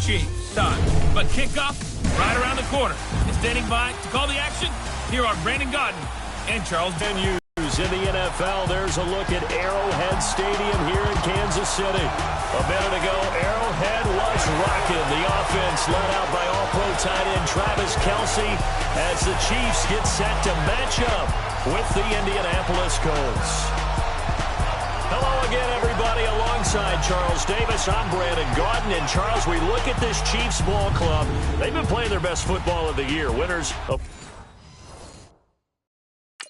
Chiefs. Time. But kickoff right around the corner. And standing by to call the action, here are Brandon Gaudin and Charles Daniels. In the NFL, there's a look at Arrowhead Stadium here in Kansas City. A minute ago, Arrowhead was rocking. The offense led out by All-Pro tight end Travis Kelce as the Chiefs get set to match up with the Indianapolis Colts. Hello again, everybody. Alongside Charles Davis, I'm Brandon Gaudin. And, Charles, we look at this Chiefs ball club. They've been playing their best football of the year. Winners of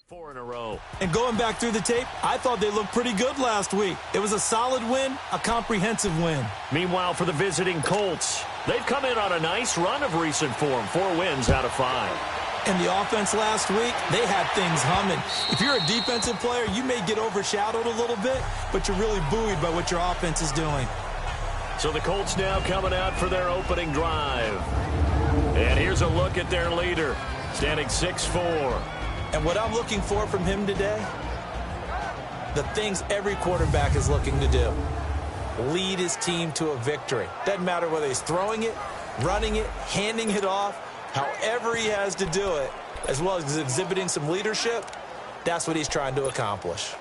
4 in a row. And going back through the tape, I thought they looked pretty good last week. It was a solid win, a comprehensive win. Meanwhile, for the visiting Colts, they've come in on a nice run of recent form. 4 wins out of 5. And the offense last week, they had things humming. If you're a defensive player, you may get overshadowed a little bit, but you're really buoyed by what your offense is doing. So the Colts now coming out for their opening drive. And here's a look at their leader, standing 6'4". And what I'm looking for from him today, the things every quarterback is looking to do. Lead his team to a victory. Doesn't matter whether he's throwing it, running it, handing it off, however he has to do it, as well as exhibiting some leadership, that's what he's trying to accomplish.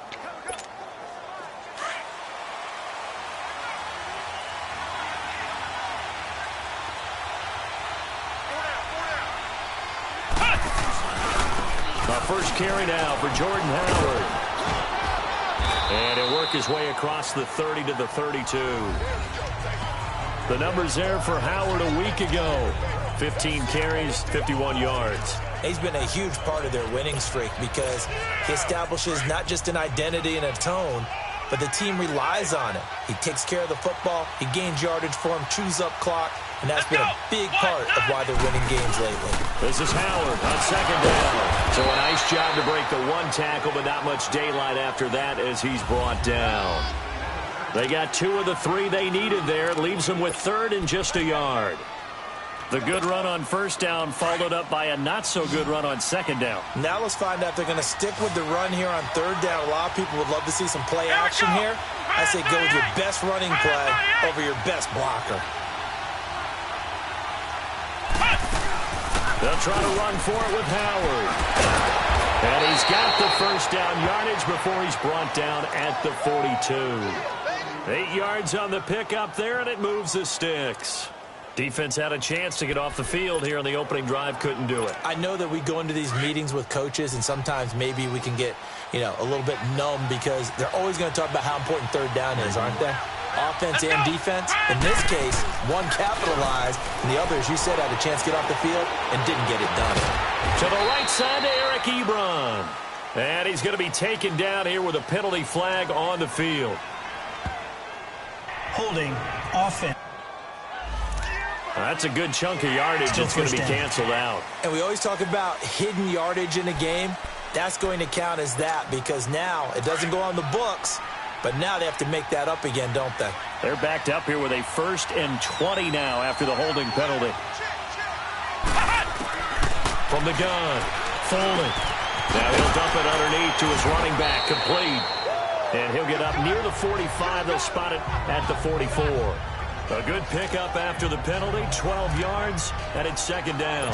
First carry now for Jordan Howard. And he'll work his way across the 30 to the 32. The numbers there for Howard a week ago. 15 carries, 51 yards. He's been a huge part of their winning streak because he establishes not just an identity and a tone, but the team relies on it. He takes care of the football, he gains yardage for him, chews up clock, and that's been a big part of why they're winning games lately. This is Howard on second down. So a nice job to break the 1 tackle, but not much daylight after that as he's brought down. They got 2 of the 3 they needed there. It leaves them with 3rd and just a yard. The good run on first down followed up by a not-so-good run on second down. Now let's find out if they're going to stick with the run here on 3rd down. A lot of people would love to see some play action here. I say go with your best running play over your best blocker. They'll try to run for it with Howard. And he's got the first down yardage before he's brought down at the 42. 8 yards on the pickup there, and it moves the sticks. Defense had a chance to get off the field here on the opening drive, couldn't do it. I know that we go into these meetings with coaches, and sometimes maybe we can get, a little bit numb because they're always going to talk about how important 3rd down is, aren't they? Offense and defense. In this case, one capitalized, and the other, as you said, had a chance to get off the field and didn't get it done. To the right side to Eric Ebron. And he's going to be taken down here with a penalty flag on the field. Holding offense. That's a good chunk of yardage that's going to be canceled out. And we always talk about hidden yardage in a game. That's going to count as that because now it doesn't go on the books, but now they have to make that up again, don't they? They're backed up here with a 1st and 20 now after the holding penalty. From the gun, Foley. Now he'll dump it underneath to his running back, complete. And he'll get up near the 45. They'll spot it at the 44. A good pickup after the penalty, 12 yards, and it's 2nd down.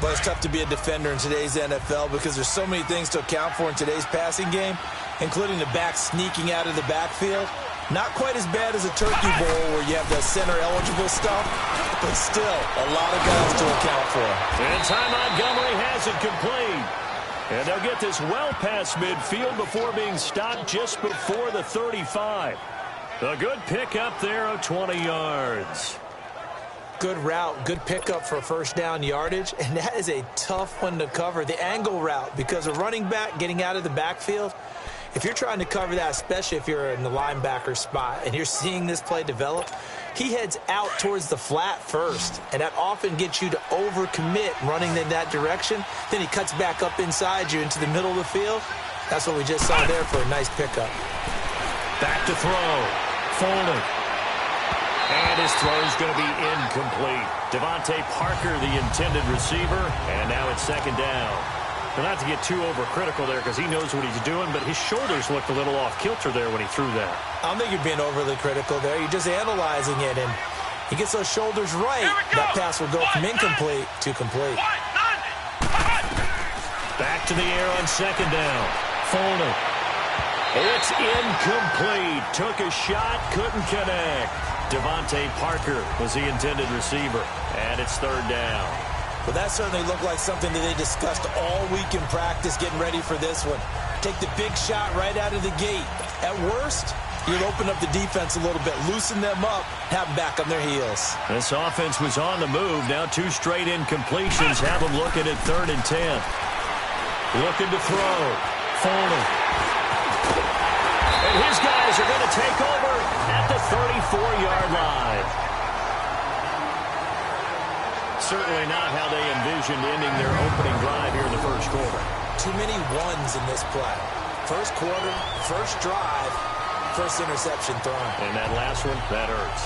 But it's tough to be a defender in today's NFL because there's so many things to account for in today's passing game, including the back sneaking out of the backfield. Not quite as bad as a Turkey Bowl where you have the center-eligible stuff, but still a lot of guys to account for. And Ty Montgomery has it complete. And they'll get this well past midfield before being stopped just before the 35. A good pickup there of 20 yards. Good route, good pickup for 1st down yardage, and that is a tough one to cover. The angle route, because a running back getting out of the backfield, if you're trying to cover that, especially if you're in the linebacker spot and you're seeing this play develop, he heads out towards the flat first, and that often gets you to overcommit running in that direction. Then he cuts back up inside you into the middle of the field. That's what we just saw there for a nice pickup. Back to throw. Foley. And his throw is going to be incomplete. Devontae Parker, the intended receiver, and now it's 2nd down. But not to get too overcritical there because he knows what he's doing, but his shoulders looked a little off kilter there when he threw that. I don't think you're being overly critical there. You're just analyzing it, and He gets those shoulders right. That pass will go from incomplete to complete. Back to the air on second down. Fullner. It's incomplete. Took a shot, couldn't connect. Devontae Parker was the intended receiver. And it's third down. Well, that certainly looked like something that they discussed all week in practice, getting ready for this one. Take the big shot right out of the gate. At worst, you'll open up the defense a little bit, loosen them up, have them back on their heels. This offense was on the move. Now 2 straight incompletions have them looking at 3rd and 10. Looking to throw. Fullner. And his guys are going to take over at the 34-yard line. Certainly not how they envisioned ending their opening drive here in the first quarter. Too many ones in this play. First quarter, first drive, first interception thrown. And that last one, that hurts.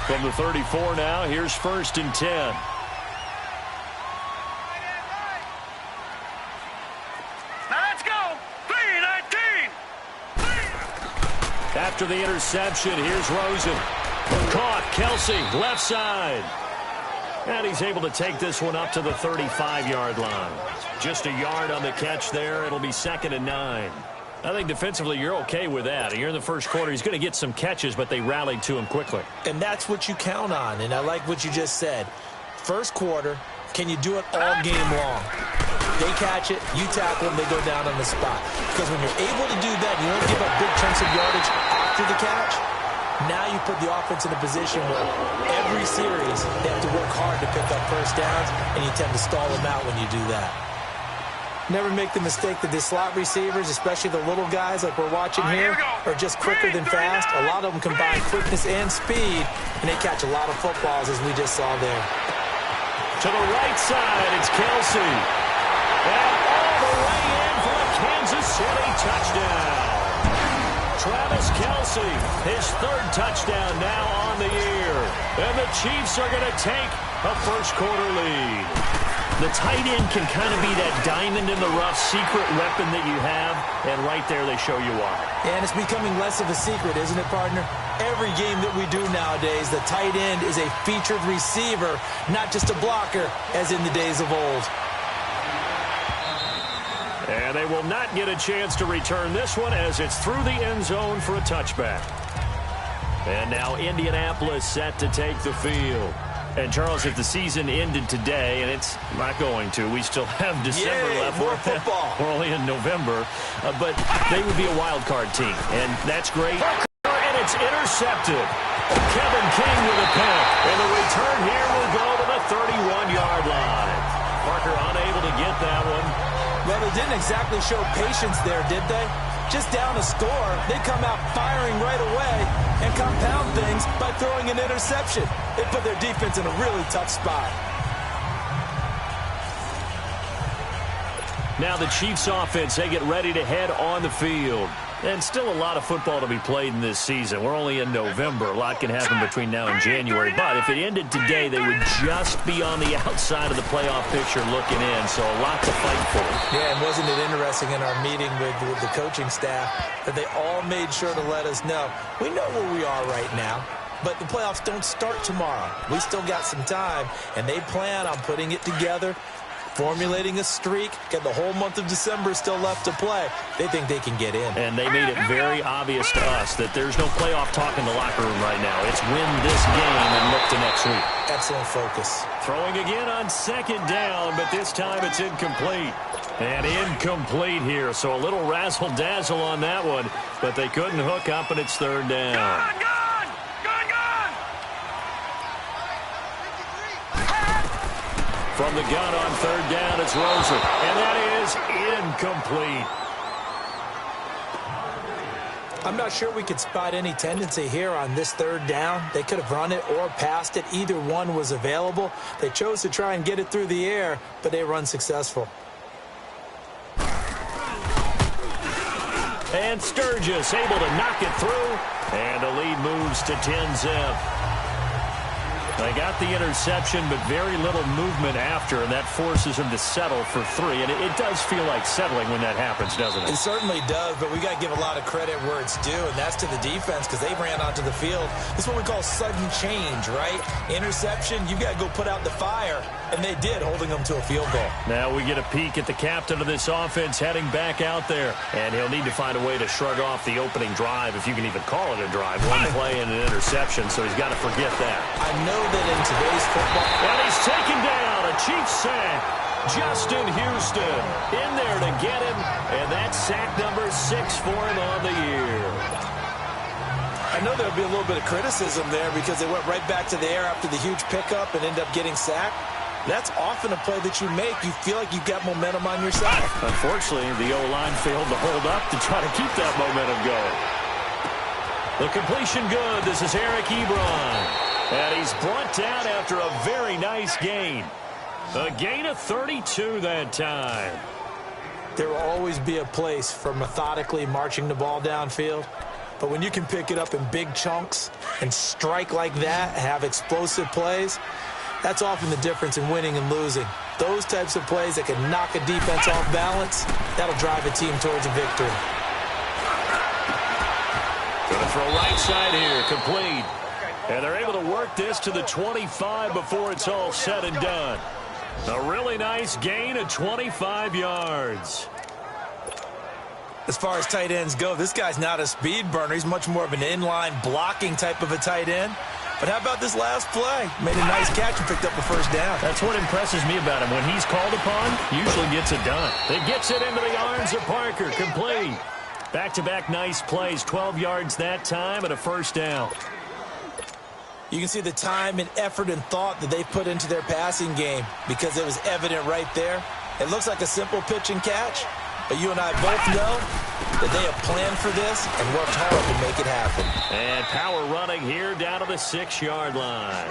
From the 34 now, here's 1st and 10. Now let's go. 3-19. After the interception, here's Rosen. Caught, Kelsey, left side. And he's able to take this one up to the 35-yard line. Just a yard on the catch there. It'll be 2nd and 9. I think defensively you're okay with that. Here in the first quarter, he's going to get some catches, but they rallied to him quickly. And that's what you count on, and I like what you just said. First quarter, can you do it all game long? They catch it, you tackle them, they go down on the spot. Because when you're able to do that, you don't give up big chunks of yardage after the catch. Now you put the offense in a position where every series they have to work hard to pick up first downs, and you tend to stall them out when you do that. Never make the mistake that the slot receivers, especially the little guys like we're watching here, are just quicker than fast. A lot of them combine quickness and speed, and they catch a lot of footballs, as we just saw there. To the right side, it's Kelsey. And all the way in for a Kansas City touchdown. Travis Kelsey, his 3rd touchdown now on the year. And the Chiefs are going to take a first quarter lead. The tight end can kind of be that diamond in the rough secret weapon that you have, and right there they show you why. And it's becoming less of a secret, isn't it, partner? Every game that we do nowadays, the tight end is a featured receiver, not just a blocker, as in the days of old. And they will not get a chance to return this one as it's through the end zone for a touchback. And now Indianapolis set to take the field. And, Charles, if the season ended today, and it's not going to, we still have December left. More football. We're only in November. But they would be a wild card team, and that's great. And it's intercepted. Kevin King with a pick. And the return here will go to the 31-yard line. Parker unable to get that one. Well, they didn't exactly show patience there, did they? Just down a score, they come out firing right away and compound things by throwing an interception. They put their defense in a really tough spot. Now the Chiefs offense, they get ready to head on the field. And still a lot of football to be played in this season. We're only in November. A lot can happen between now and January. But if it ended today, they would just be on the outside of the playoff picture looking in. So a lot to fight for. Yeah, and wasn't it interesting in our meeting with the coaching staff that they all made sure to let us know, we know where we are right now, but the playoffs don't start tomorrow. We still got some time, and they plan on putting it together, formulating a streak, get the whole month of December still left to play. They think they can get in. And they made it very obvious to us that there's no playoff talk in the locker room right now. It's win this game and look to next week. Excellent focus. Throwing again on 2nd down, but this time it's incomplete. And incomplete here, so a little razzle-dazzle on that one, but they couldn't hook up, and it's 3rd down. Gone! From the gun on 3rd down, it's Rosen. And that is incomplete. I'm not sure we could spot any tendency here on this 3rd down. They could have run it or passed it. Either one was available. They chose to try and get it through the air, but they were unsuccessful. And Sturgis able to knock it through. And the lead moves to 10-zip. A They got the interception, but very little movement after, and that forces them to settle for 3. And it does feel like settling when that happens, doesn't it? It certainly does, but we got to give a lot of credit where it's due, and that's to the defense because they ran onto the field. This is what we call sudden change, right? Interception, you got to go put out the fire, and they did, holding them to a field goal. Now we get a peek at the captain of this offense heading back out there, and he'll need to find a way to shrug off the opening drive, if you can even call it a drive. One play and an interception, so he's got to forget that. I know that in today's football... And he's taken down, a Chiefs sack. Justin Houston in there to get him, and that's sack number 6 for him on the year. I know there'll be a little bit of criticism there because they went right back to the air after the huge pickup and end up getting sacked. That's often a play that you make. You feel like you've got momentum on your side. Unfortunately, the O-line failed to hold up to try to keep that momentum going. The completion good. This is Eric Ebron. And he's brought down after a very nice gain. A gain of 32 that time. There will always be a place for methodically marching the ball downfield. But when you can pick it up in big chunks and strike like that, have explosive plays, that's often the difference in winning and losing. Those types of plays that can knock a defense off balance, that'll drive a team towards a victory. Going to throw right side here, complete. And they're able to work this to the 25 before it's all said and done. A really nice gain of 25 yards. As far as tight ends go, this guy's not a speed burner. He's much more of an inline blocking type of a tight end. But how about this last play? Made a nice catch and picked up a first down. That's what impresses me about him. When he's called upon, usually gets it done. He gets it into the arms of Parker, complete. Back-to-back nice plays, 12 yards that time and a first down. You can see the time and effort and thought that they put into their passing game because it was evident right there. It looks like a simple pitch and catch, but you and I both know that they have planned for this and worked hard to make it happen. And power running here down to the 6-yard line.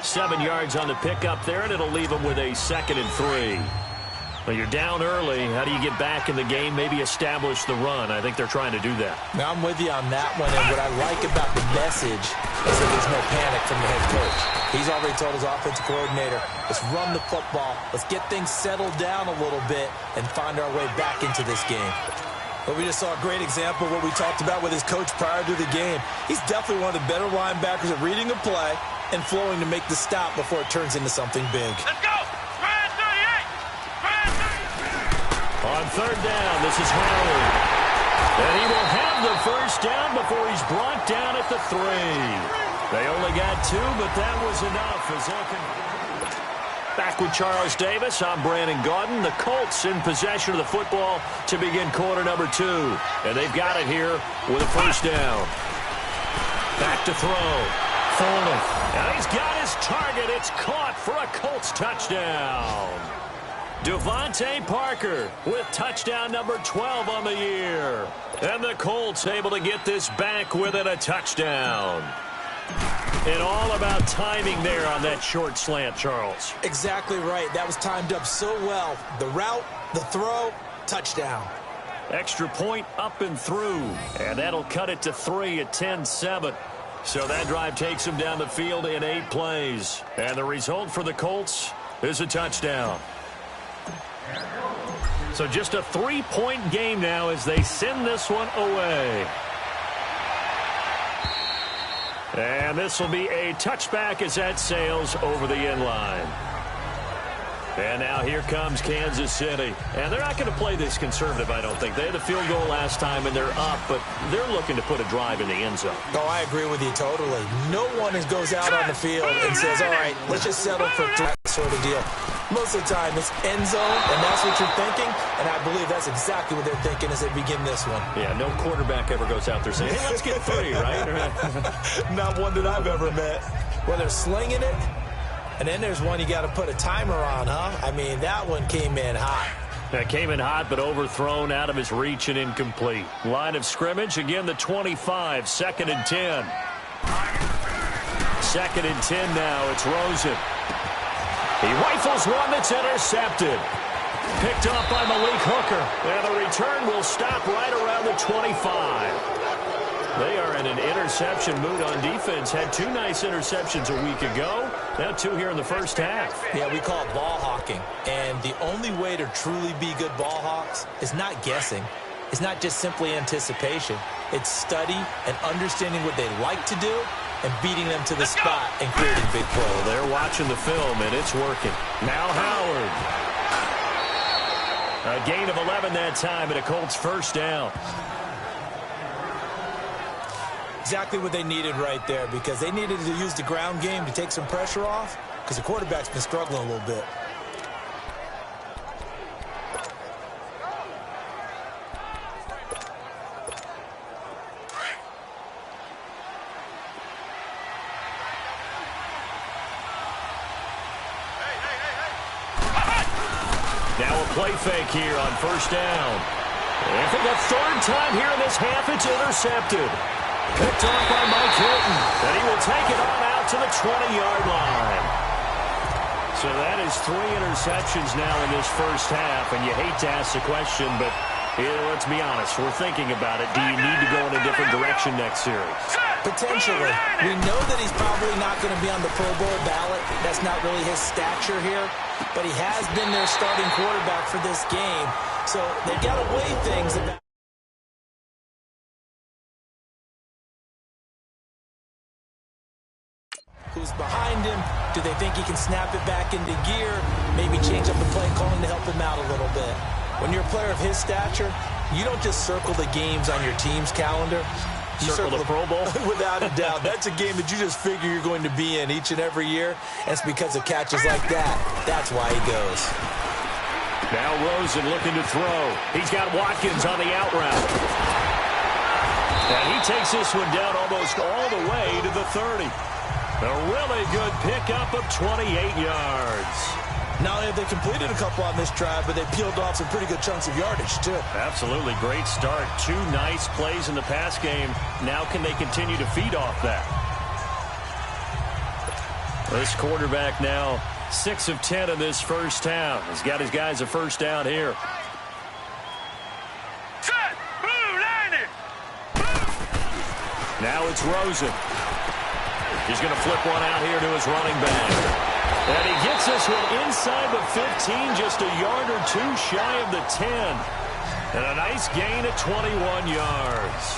7 yards on the pickup there, and it'll leave them with a 2nd and 3. Well, you're down early. How do you get back in the game, maybe establish the run? I think they're trying to do that. Now, I'm with you on that one, and what I like about the message is that there's no panic from the head coach. He's already told his offensive coordinator, let's run the football, let's get things settled down a little bit and find our way back into this game. But we just saw a great example of what we talked about with his coach prior to the game. He's definitely one of the better linebackers at reading a play and flowing to make the stop before it turns into something big. Let's go! On 3rd down, this is Howard. And he will have the first down before he's brought down at the 3. They only got 2, but that was enough. As back with Charles Davis, I'm Brandon Gaudin. The Colts in possession of the football to begin quarter number 2. And they've got it here with a first down. Back to throw. Fuller. And he's got his target. It's caught for a Colts touchdown. Devontae Parker with touchdown number 12 on the year. And the Colts able to get this back within a touchdown. And all about timing there on that short slant, Charles. Exactly right. That was timed up so well. The route, the throw, touchdown. Extra point up and through. And that'll cut it to 3 at 10-7. So that drive takes them down the field in 8 plays. And the result for the Colts is a touchdown. So just a 3-point game now as they send this one away. And this will be a touchback as that sails over the end line. And now here comes Kansas City. And they're not going to play this conservative, I don't think. They had a field goal last time, and they're up, but they're looking to put a drive in the end zone. Oh, I agree with you totally. No one goes out on the field and says, all right, let's just settle for that sort of deal. Most of the time, it's end zone, and that's what you're thinking, and I believe that's exactly what they're thinking as they begin this one. Yeah, no quarterback ever goes out there saying, hey, let's get 3, right? Not one that I've ever met. Well, they're slinging it. And then there's one you got to put a timer on, huh? I mean, that one came in hot. That came in hot, but overthrown, out of his reach and incomplete. Line of scrimmage, again, the 25, 2nd and 10. 2nd and 10 now, it's Rosen. He rifles one that's intercepted. Picked up by Malik Hooker. And the return will stop right around the 25. They are in an interception mood on defense. Had 2 nice interceptions a week ago. Now 2 here in the first half. Yeah, we call it ball hawking. And the only way to truly be good ball hawks is not guessing. It's not just simply anticipation. It's study and understanding what they like to do and beating them to the spot and creating big plays. Well, they're watching the film, and it's working. Now Howard. A gain of 11 that time, and a Colts first down. Exactly what they needed right there, because they needed to use the ground game to take some pressure off, because the quarterback's been struggling a little bit. Now a play fake here on first down. And for the 3rd time here in this half, it's intercepted. Picked off by Mike Hilton. And he will take it on out to the 20-yard line. So that is 3 interceptions now in this first half. And you hate to ask the question, but let's be honest. We're thinking about it. Do you need to go in a different direction next series? Potentially. We know that he's probably not going to be on the Pro Bowl ballot. That's not really his stature here. But he has been their starting quarterback for this game. So they've got to weigh things about who's behind him. Do they think he can snap it back into gear? Maybe change up the play calling to help him out a little bit. When you're a player of his stature, you don't just circle the games on your team's calendar. You circle the Pro Bowl? Without a doubt. That's a game that you just figure you're going to be in each and every year. And it's because of catches like that. That's why he goes. Now Rosen looking to throw. He's got Watkins on the out route. And he takes this one down almost all the way to the 30. A really good pickup of 28 yards. Not only have they completed a couple on this drive, but they peeled off some pretty good chunks of yardage, too. Absolutely. Great start. 2 nice plays in the pass game. Now can they continue to feed off that? This quarterback now 6 of 10 in this first half. He's got his guys a first down here. Now it's Rosen. He's going to flip one out here to his running back. And he gets this one inside the 15, just a yard or 2 shy of the 10. And a nice gain of 21 yards.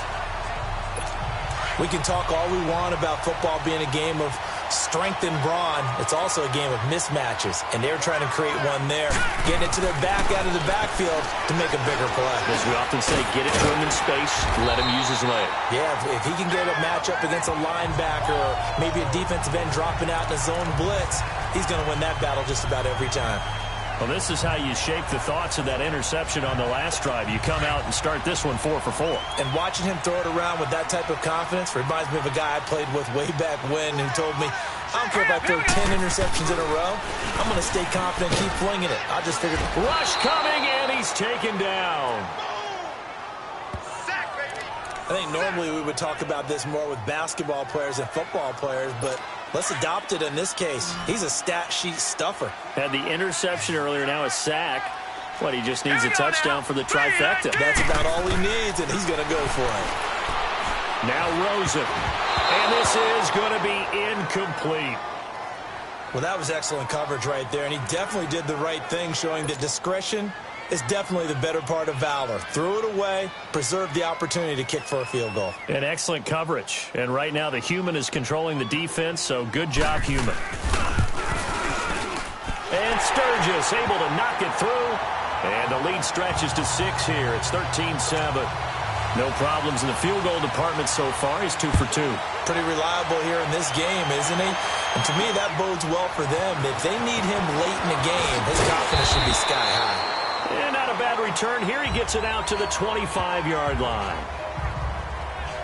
We can talk all we want about football being a game of strength and brawn. It's also a game of mismatches, and they're trying to create one there, getting it to their back out of the backfield to make a bigger play. As we often say, get it to him in space, let him use his leg. Yeah, if he can get a matchup against a linebacker or maybe a defensive end dropping out in a zone blitz, he's going to win that battle just about every time. Well, this is how you shape the thoughts of that interception on the last drive. You come out and start this one 4 for 4. And watching him throw it around with that type of confidence reminds me of a guy I played with way back when who told me, I don't care if I throw 10 interceptions in a row. I'm going to stay confident and keep flinging it. I just figured. Rush coming, and he's taken down. I think normally we would talk about this more with basketball players and football players, but let's adopt it in this case. He's a stat sheet stuffer. Had the interception earlier, now a sack. What, he just needs a touchdown for the trifecta. That's about all he needs, and he's going to go for it. Now Rosen. And this is going to be incomplete. Well, that was excellent coverage right there, and he definitely did the right thing, showing that discretion is definitely the better part of valor. Threw it away, preserved the opportunity to kick for a field goal. And excellent coverage. And right now the human is controlling the defense, so good job, human. And Sturgis able to knock it through. And the lead stretches to 6 here. It's 13-7. No problems in the field goal department so far. He's 2 for 2. Pretty reliable here in this game, isn't he? And to me, that bodes well for them. If they need him late in the game, his confidence should be sky high. And not a bad return. Here he gets it out to the 25-yard line.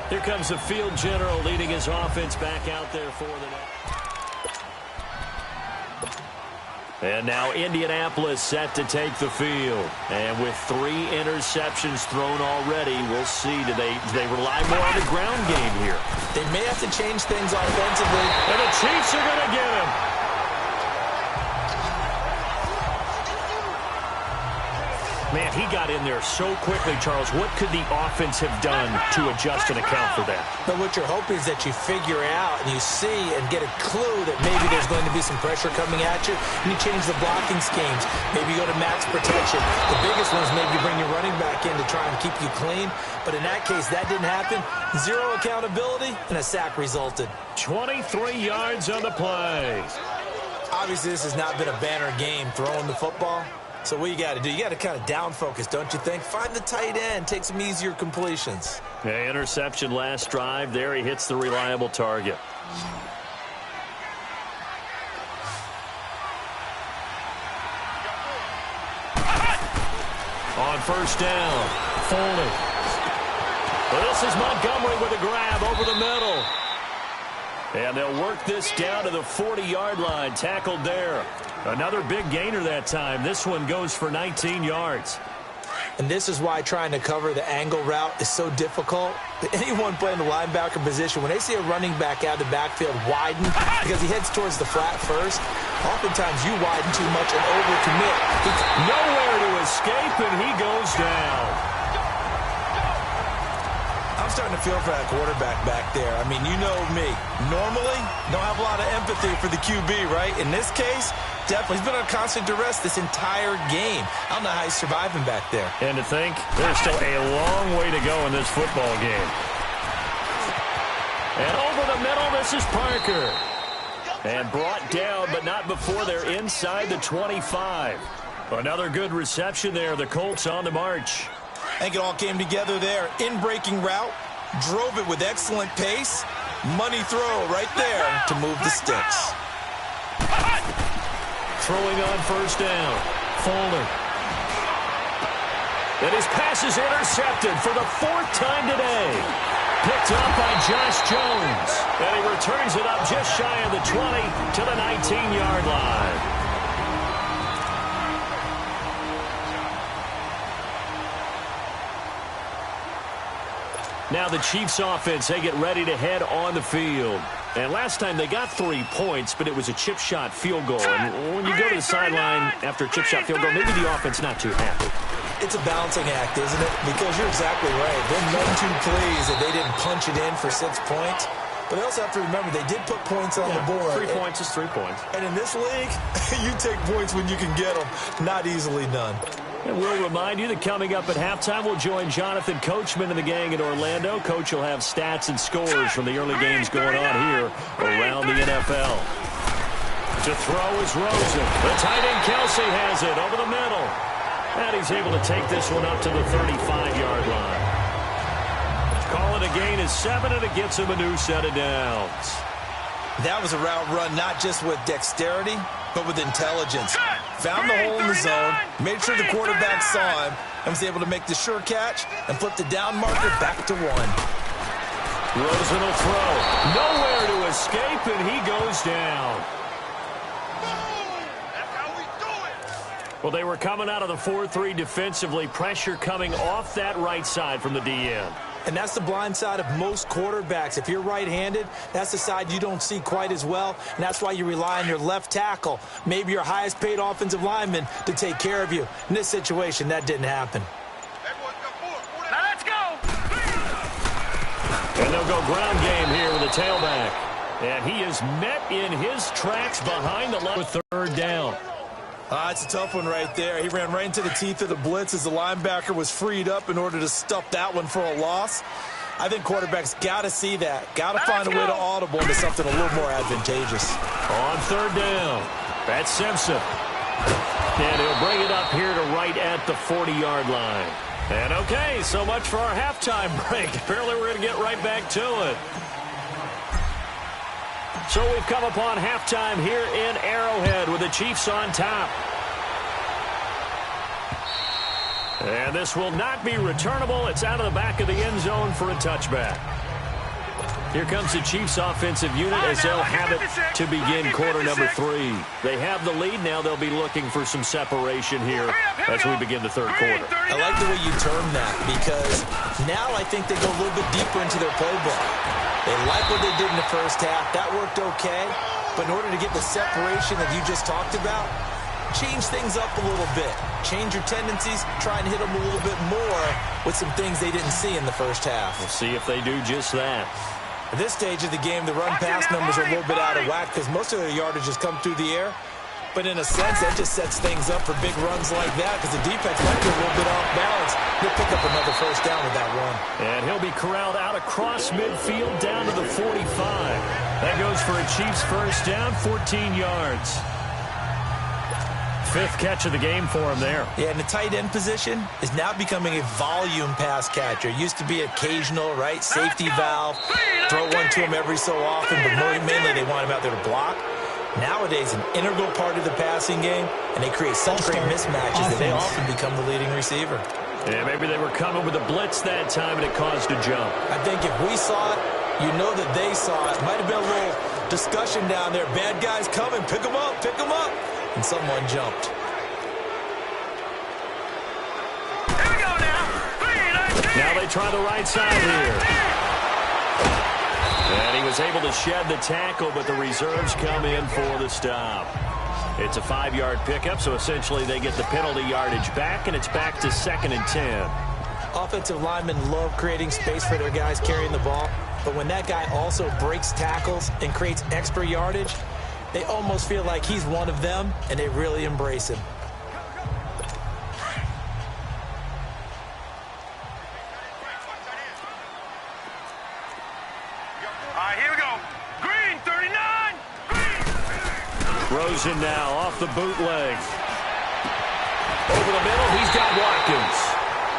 Here comes the field general leading his offense back out there for the net. And now Indianapolis set to take the field. And with 3 interceptions thrown already, we'll see. Do they rely more on the ground game here? They may have to change things offensively. And the Chiefs are going to get him. Man, he got in there so quickly, Charles. What could the offense have done to adjust and account for that? But what you're hoping is that you figure out and you see and get a clue that maybe there's going to be some pressure coming at you, and you change the blocking schemes. Maybe you go to max protection. The biggest one is maybe bring your running back in to try and keep you clean. But in that case, that didn't happen. Zero accountability, and a sack resulted. 23 yards on the play. Obviously, this has not been a banner game throwing the football. So what you got to do, you got to kind of down focus, don't you think? Find the tight end, take some easier completions. Yeah, interception last drive. There he hits the reliable target. On first down, Foley. Well, this is Montgomery with a grab over the middle. And they'll work this down to the 40-yard line. Tackled there. Another big gainer that time. This one goes for 19 yards. And this is why trying to cover the angle route is so difficult. Anyone playing the linebacker position, when they see a running back out of the backfield widen because he heads towards the flat first, oftentimes you widen too much and overcommit. Nowhere to escape, and he goes down. I'm starting to feel for that quarterback back there. I mean, you know me. Normally, don't have a lot of empathy for the QB, right? In this case, definitely. He's been under constant duress this entire game. I don't know how he's surviving back there. And to think, there's still a long way to go in this football game. And over the middle, this is Parker. And brought down, but not before they're inside the 25. Another good reception there. The Colts on the march. I think it all came together there. In-breaking route, drove it with excellent pace. Money throw right there to move the sticks. Throwing on first down. Foley. And his pass is intercepted for the 4th time today. Picked up by Josh Jones. And he returns it up just shy of the 20 to the 19-yard line. Now the Chiefs offense, they get ready to head on the field. And last time they got 3 points, but it was a chip shot field goal. And when you go to the sideline after a chip shot field goal, maybe the offense not too happy. It's a balancing act, isn't it? Because you're exactly right. They're none too pleased that they didn't punch it in for 6 points. But they also have to remember they did put points on the board. 3 points is 3 points. And in this league, you take points when you can get them. Not easily done. And we'll remind you that coming up at halftime, we'll join Jonathan Coachman and the gang in Orlando. Coach will have stats and scores from the early games going on here around the NFL. To throw is Rosen. The tight end Kelsey has it over the middle. And he's able to take this one up to the 35-yard line. Call it a gain of 7, and it gets him a new set of downs. That was a route run not just with dexterity, but with intelligence. Found the hole in the zone, made sure the quarterback saw him, and was able to make the sure catch and flip the down marker back to 1. Rosen will throw. Nowhere to escape, and he goes down. That's how we do it. Well, they were coming out of the 4-3 defensively. Pressure coming off that right side from the DN. And that's the blind side of most quarterbacks. If you're right-handed, that's the side you don't see quite as well. And that's why you rely on your left tackle, maybe your highest-paid offensive lineman, to take care of you. In this situation, that didn't happen. Now let's go. And they'll go ground game here with a tailback. And he is met in his tracks behind the line with 3rd down. It's a tough one right there. He ran right into the teeth of the blitz as the linebacker was freed up in order to stuff that one for a loss. I think quarterbacks got to see that. Got to find a way to audible into something a little more advantageous. On 3rd down, that's Simpson. And he'll bring it up here to right at the 40-yard line. And okay, so much for our halftime break. Apparently we're going to get right back to it. So we've come upon halftime here in Arrowhead with the Chiefs on top. And this will not be returnable. It's out of the back of the end zone for a touchback. Here comes the Chiefs offensive unit as they'll have it to begin quarter number 3. They have the lead. Now they'll be looking for some separation here as we begin the 3rd quarter. I like the way you term that because now I think they go a little bit deeper into their playbook. They like what they did in the first half. That worked okay. But in order to get the separation that you just talked about, change things up a little bit. Change your tendencies, try and hit them a little bit more with some things they didn't see in the first half. We'll see if they do just that. At this stage of the game, the run-pass numbers are a little bit out of whack because most of their yardage has come through the air. But in a sense, that just sets things up for big runs like that because the defense might be a little bit off balance. He'll pick up another first down with that run. And he'll be corralled out across midfield down to the 45. That goes for a Chiefs first down, 14 yards. Fifth catch of the game for him there. Yeah, and the tight end position is now becoming a volume pass catcher. It used to be occasional, right? Safety valve. Throw one to him every so often, but mainly they want him out there to block. Nowadays, an integral part of the passing game, and they create such great mismatches that they often become the leading receiver. Yeah, maybe they were coming with a blitz that time, and it caused a jump. I think if we saw it, you know that they saw it. Might have been a little discussion down there. Bad guys coming. Pick them up. Pick them up. And someone jumped. Here we go now. Now they try the right side here. And he was able to shed the tackle, but the reserves come in for the stop. It's a 5-yard pickup, so essentially they get the penalty yardage back, and it's back to 2nd and 10. Offensive linemen love creating space for their guys carrying the ball, but when that guy also breaks tackles and creates extra yardage, they almost feel like he's one of them, and they really embrace him. Here we go. Green, 39. Rosen now off the bootleg. Over the middle, he's got Watkins.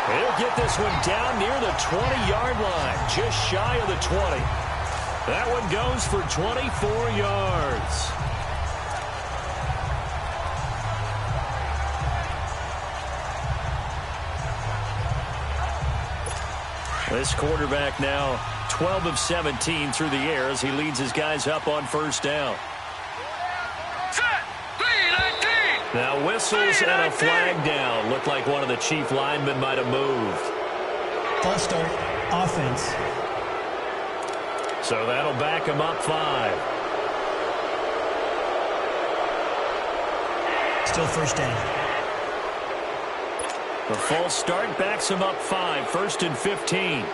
He'll get this one down near the 20-yard line, just shy of the 20. That one goes for 24 yards. This quarterback now 12 of 17 through the air as he leads his guys up on first down. Set. 3-19. Now whistles and a flag down. Looked like one of the Chief linemen might have moved. False start, offense. So that'll back him up 5. Still first down. The false start backs him up 5. 1st and 15.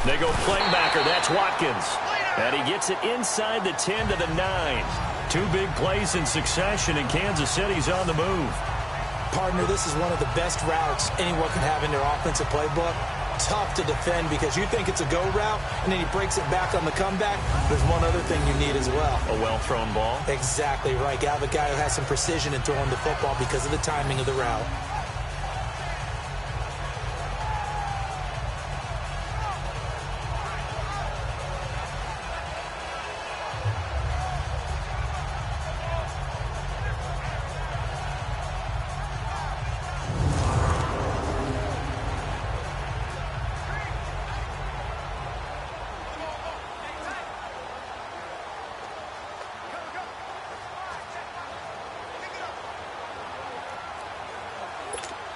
They go playmaker. That's Watkins. And he gets it inside the 10 to the 9. 2 big plays in succession, and Kansas City's on the move. Partner, this is one of the best routes anyone can have in their offensive playbook. Tough to defend because you think it's a go route, and then he breaks it back on the comeback. There's one other thing you need as well. A well-thrown ball. Exactly right. You have a guy who has some precision in throwing the football because of the timing of the route.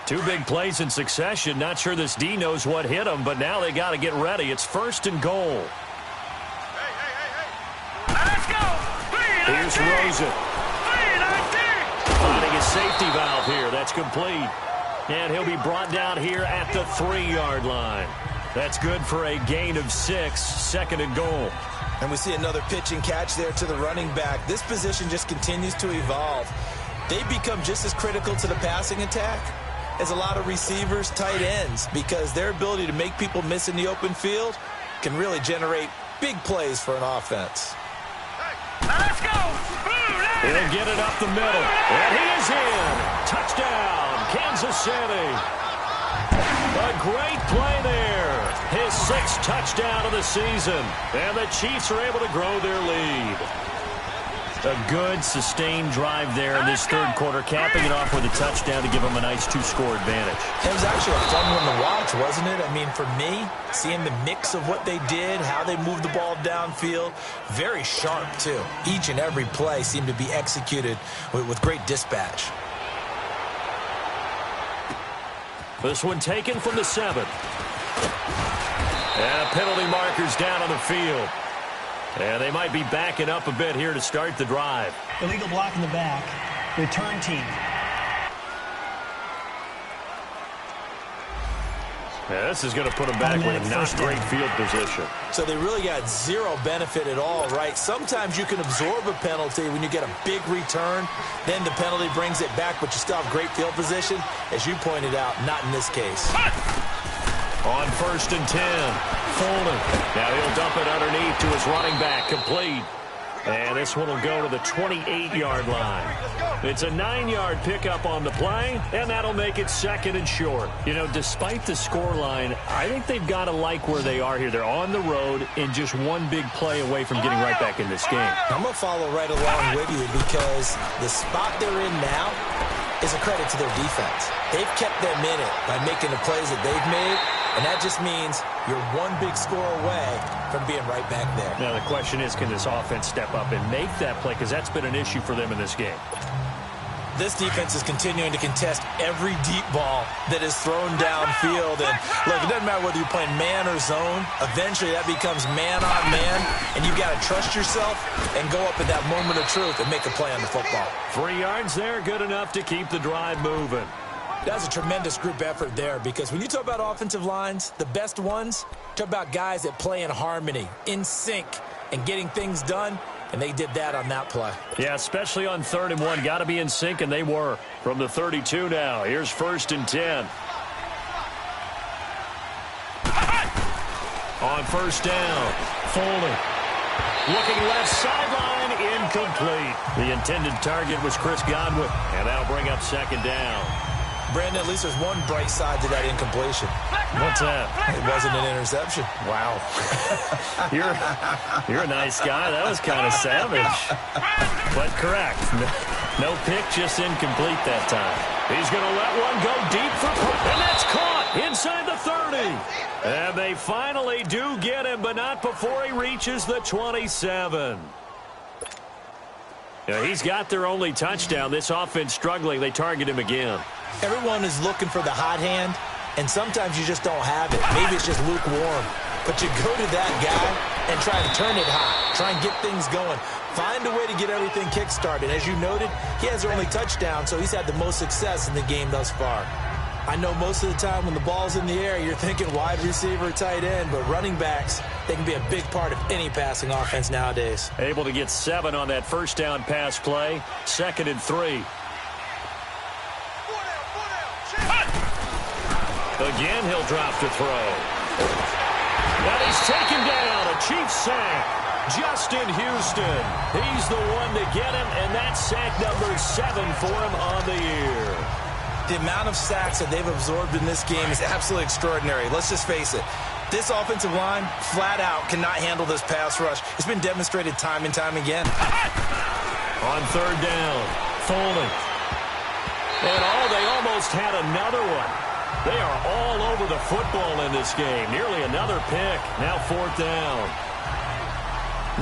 Two big plays in succession. Not sure this D knows what hit him, but now they got to get ready. It's 1st and goal. Let's go. Here's Rosen. Finding a safety valve here. That's complete. And he'll be brought down here at the 3-yard line. That's good for a gain of 6. 2nd and goal. And we see another pitch and catch there to the running back. This position just continues to evolve. They become just as critical to the passing attack as a lot of receivers, tight ends, because their ability to make people miss in the open field can really generate big plays for an offense. Let's go. He'll get it up the middle. And he is in. Touchdown, Kansas City. A great play there. His 6th touchdown of the season. And the Chiefs are able to grow their lead. A good, sustained drive there in this 3rd quarter, capping it off with a touchdown to give them a nice 2-score advantage. It was actually a fun one to watch, wasn't it? I mean, for me, seeing the mix of what they did, how they moved the ball downfield, very sharp, too. Each and every play seemed to be executed with great dispatch. This one taken from the 7. And penalty markers down on the field. And they might be backing up a bit here to start the drive. Illegal block in the back. Return team. Yeah, this is going to put them back with a not great field position. So they really got zero benefit at all, right? Sometimes you can absorb a penalty when you get a big return. Then the penalty brings it back, but you still have great field position. As you pointed out, not in this case. On 1st and 10, Folden. Now he'll dump it underneath to his running back, complete. And this one will go to the 28-yard line. It's a 9-yard pickup on the play, and that'll make it 2nd and short. You know, despite the scoreline, I think they've got to like where they are here. They're on the road and just one big play away from getting right back in this game. I'm going to follow right along with you because the spot they're in now is a credit to their defense. They've kept them in it by making the plays that they've made, and that just means you're one big score away from being right back there. Now, the question is, can this offense step up and make that play? Because that's been an issue for them in this game. This defense is continuing to contest every deep ball that is thrown downfield. And, look, it doesn't matter whether you're playing man or zone. Eventually, that becomes man-on-man, and you've got to trust yourself and go up at that moment of truth and make a play on the football. 3 yards there, good enough to keep the drive moving. That's a tremendous group effort there because when you talk about offensive lines, the best ones, talk about guys that play in harmony, in sync, and getting things done, and they did that on that play. Yeah, especially on 3rd and 1. Got to be in sync, and they were. From the 32 now, here's 1st and 10. On 1st down, Foley. Looking left sideline, incomplete. The intended target was Chris Godwin, and that'll bring up 2nd down. Brandon, at least there's one bright side to that incompletion. What's that? It wasn't an interception. Wow. You're a nice guy. That was kind of savage. But correct. No pick, just incomplete that time. He's going to let one go deep for and that's caught inside the 30. And they finally do get him, but not before he reaches the 27. Yeah, he's got their only touchdown. This offense struggling. They target him again. Everyone is looking for the hot hand, and sometimes you just don't have it. Maybe it's just lukewarm. But you go to that guy and try to turn it hot. Try and get things going. Find a way to get everything kick-started. As you noted, he has their only touchdown, so he's had the most success in the game thus far. I know most of the time when the ball's in the air, you're thinking wide receiver, tight end, but running backs, they can be a big part of any passing offense nowadays. Able to get 7 on that 1st down pass play. 2nd and 3. Again, he'll drop to throw. And he's taken down. A Chiefs sack. Justin Houston. He's the one to get him, and that's sack number 7 for him on the year. The amount of sacks that they've absorbed in this game is absolutely extraordinary. Let's just face it. This offensive line, flat out, cannot handle this pass rush. It's been demonstrated time and time again. On 3rd down, Foley. And they almost had another one. They are all over the football in this game. Nearly another pick. Now 4th down.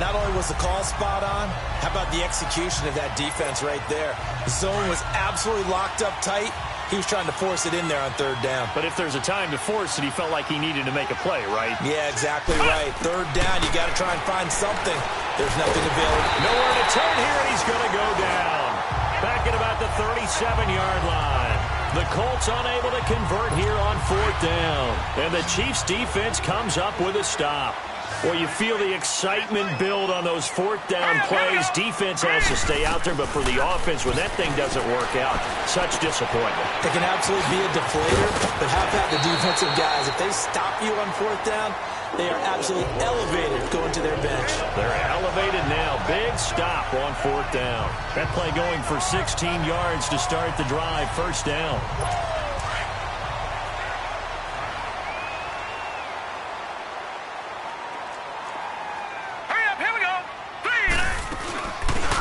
Not only was the call spot on, how about the execution of that defense right there? The zone was absolutely locked up tight. He was trying to force it in there on 3rd down. But if there's a time to force it, he felt like he needed to make a play, right? Yeah, exactly right. 3rd down, you got to try and find something. There's nothing available. Nowhere to turn here, and he's going to go down. Back at about the 37-yard line. The Colts unable to convert here on 4th down. And the Chiefs defense comes up with a stop. Well, you feel the excitement build on those 4th down plays. Defense has to stay out there, but for the offense, when that thing doesn't work out, such disappointment. It can absolutely be a deflator, but how about the defensive guys? If they stop you on 4th down, they are absolutely elevated going to their bench. They're elevated now. Big stop on 4th down. That play going for 16 yards to start the drive. 1st down.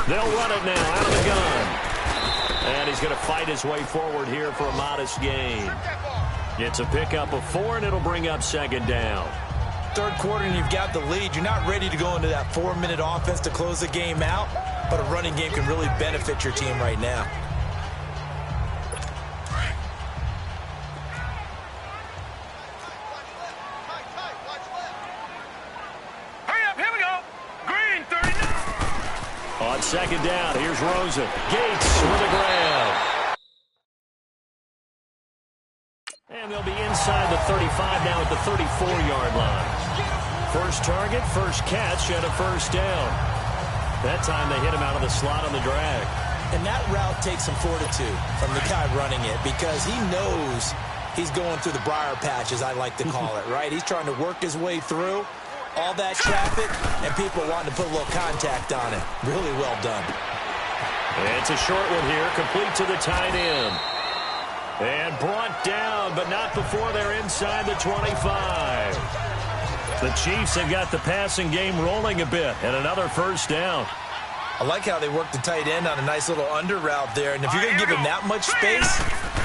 They'll run it now out of the gun. And he's going to fight his way forward here for a modest gain. It's a pickup of 4, and it'll bring up 2nd down. 3rd quarter, and you've got the lead. You're not ready to go into that 4-minute offense to close the game out, but a running game can really benefit your team right now. Hurry up, here we go. Green. On second down, here's Rosen. Gates with a grab. And they'll be inside the 35 now at the 34-yard line. First target, first catch, and a first down. That time they hit him out of the slot on the drag. And that route takes some fortitude from the guy running it because he knows he's going through the briar patch, as I like to call it, right? He's trying to work his way through all that traffic, and people wanting to put a little contact on it. Really well done. It's a short one here, complete to the tight end. And brought down, but not before they're inside the 25. The Chiefs have got the passing game rolling a bit, and another first down. I like how they work the tight end on a nice little under route there, and if you're going to give him that much space,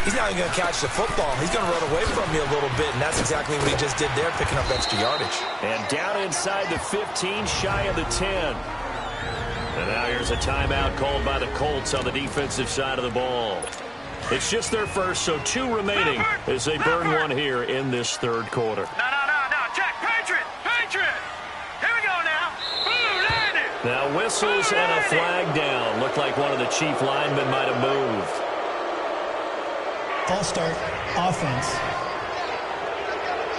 he's not even going to catch the football. He's going to run away from you a little bit, and that's exactly what he just did there, picking up extra yardage. And down inside the 15, shy of the 10. And now here's a timeout called by the Colts on the defensive side of the ball. It's just their first, so 2 remaining as they burn one here in this third quarter. No, check, Patriot! Here we go now. Boom, landed! Now whistles and a flag down. Looked like one of the Chief linemen might have moved. False start, offense.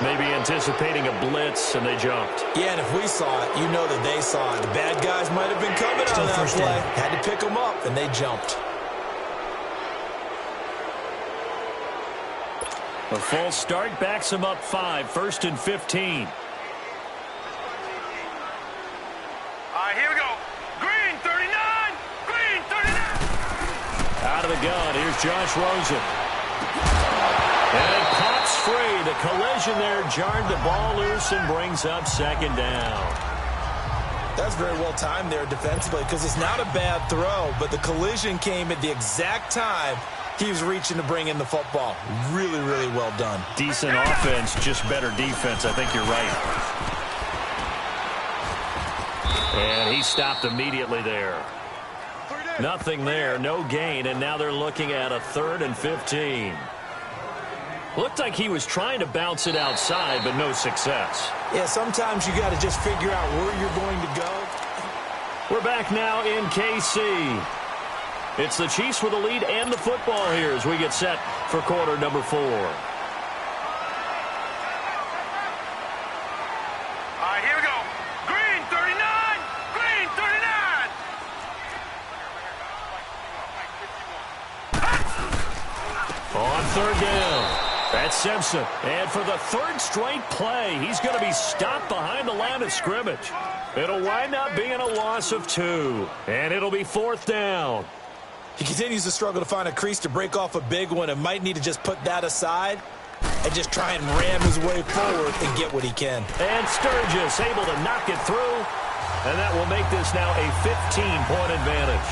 Maybe anticipating a blitz, and they jumped. Yeah, and if we saw it, you know that they saw it. The bad guys might have been coming Still on that first play. down. Had to pick them up, and they jumped. A false start backs him up 5, first and 15. All right, here we go. Green 39! Green 39! Out of the gun, here's Josh Rosen. And it pops free. The collision there jarred the ball loose and brings up second down. That's very well timed there defensively because it's not a bad throw, but the collision came at the exact time he was reaching to bring in the football. Really, really well done. Decent offense, just better defense. I think you're right. And he stopped immediately there. Nothing there, no gain, and now they're looking at a 3rd and 15. Looked like he was trying to bounce it outside, but no success. Yeah, sometimes you got to just figure out where you're going to go. We're back now in KC. It's the Chiefs with the lead and the football here as we get set for quarter number 4. All right, here we go. Green 39! Green 39! On 3rd down. That's Simpson. And for the 3rd straight play, he's going to be stopped behind the line of scrimmage. It'll wind up being a loss of 2. And it'll be 4th down. He continues to struggle to find a crease to break off a big one and might need to just put that aside and just try and ram his way forward and get what he can. And Sturgis able to knock it through. And that will make this now a 15-point advantage.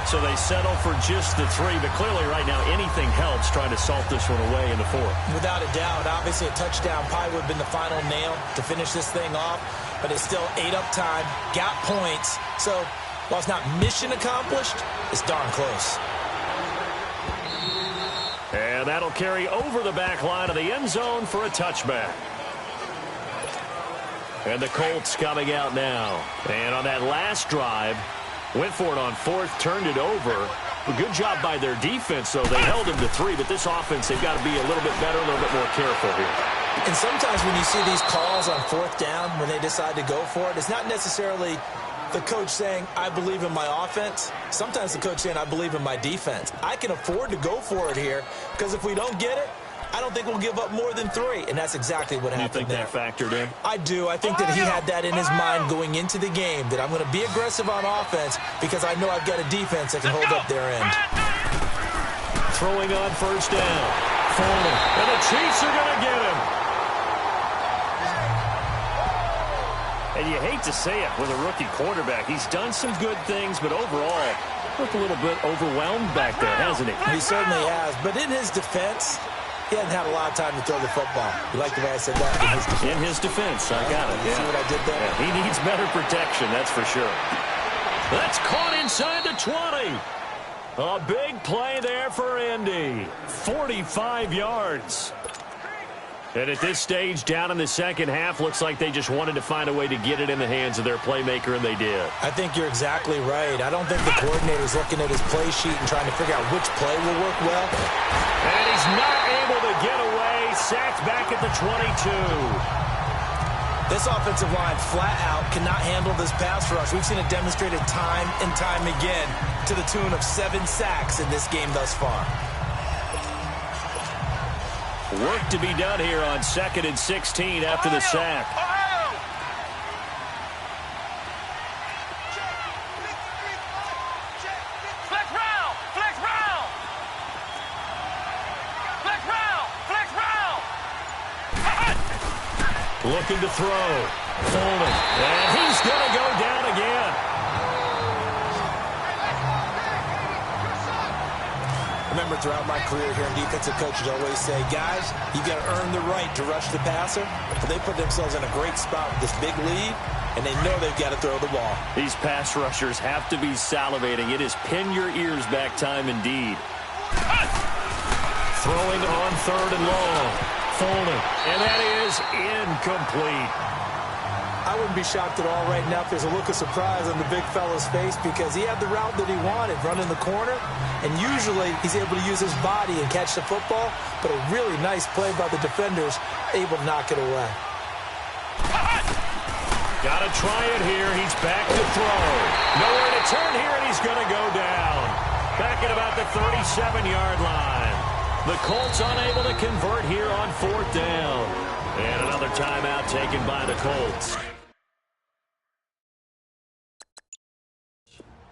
So they settle for just the 3, but clearly right now anything helps trying to salt this one away in the 4th. Without a doubt, obviously a touchdown probably would have been the final nail to finish this thing off, but it's still ate up time, got points. So while it's not mission accomplished, it's darn close. And that'll carry over the back line of the end zone for a touchback. And the Colts coming out now. And on that last drive, went for it on 4th, turned it over. A good job by their defense, though. They held him to 3, but this offense, they've got to be a little bit better, a little bit more careful here. And sometimes when you see these calls on 4th down, when they decide to go for it, it's not necessarily the coach saying, I believe in my offense. Sometimes the coach saying, I believe in my defense. I can afford to go for it here because if we don't get it, I don't think we'll give up more than 3. And that's exactly what happened there. You think that factored in? I do. I think that he had that in his mind going into the game, that I'm going to be aggressive on offense because I know I've got a defense that can hold up their end. Throwing on 1st down. Falling. And the Chiefs are going to get him. And you hate to say it with a rookie quarterback. He's done some good things, but overall, looked a little bit overwhelmed back there, hasn't he? He certainly has. But in his defense, he hasn't had a lot of time to throw the football. You like the way I said that? In his defense. In his defense, I got it. You see what I did there? Yeah, he needs better protection, that's for sure. That's caught inside the 20. A big play there for Indy. 45 yards. And at this stage, down in the second half, looks like they just wanted to find a way to get it in the hands of their playmaker, and they did. I think you're exactly right. I don't think the coordinator's looking at his play sheet and trying to figure out which play will work well. And he's not able to get away. Sacked back at the 22. This offensive line flat out cannot handle this pass rush. We've seen it demonstrated time and time again to the tune of 7 sacks in this game thus far. Work to be done here on 2nd and 16 after the sack. Flex round! Flex round! Flex round! Flex round! Looking to throw. Folding. And he's going to go down again. Remember, throughout my career here, defensive coaches always say, guys, you got to earn the right to rush the passer. But they put themselves in a great spot with this big lead, and they know they've got to throw the ball. These pass rushers have to be salivating. It is pin your ears back time indeed. Throwing on 3rd and long. Folding. And that is incomplete. I wouldn't be shocked at all right now if there's a look of surprise on the big fella's face because he had the route that he wanted, running the corner, and usually he's able to use his body and catch the football, but a really nice play by the defenders, able to knock it away. Got to try it here. He's back to throw. Nowhere to turn here, and he's going to go down. Back at about the 37-yard line. The Colts unable to convert here on 4th down. And another timeout taken by the Colts.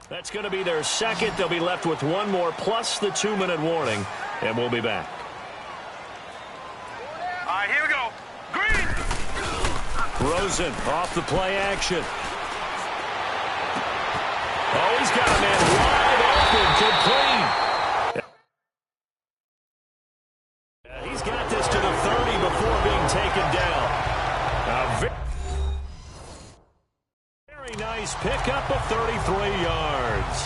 That's going to be their second. They'll be left with one more plus the 2-minute warning, and we'll be back. All right, here we go. Green! Rosen off the play action. Oh, he's got a man wide open, complete. He's got this to the 30 before being taken down. Very nice pickup of 33 yards.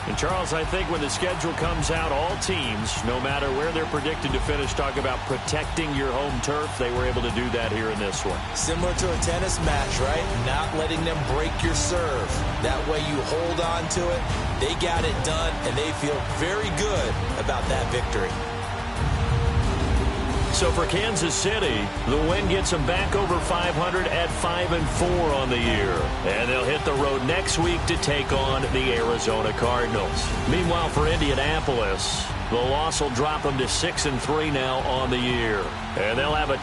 And Charles, I think when the schedule comes out, all teams, no matter where they're predicted to finish, talk about protecting your home turf. They were able to do that here in this one. Similar to a tennis match, right? Not letting them break your serve. That way you hold on to it. They got it done, and they feel very good about that victory. So for Kansas City, the win gets them back over 500 at 5-4 on the year. And they'll hit the road next week to take on the Arizona Cardinals. Meanwhile, for Indianapolis, the loss will drop them to 6-3 now on the year. And they'll have a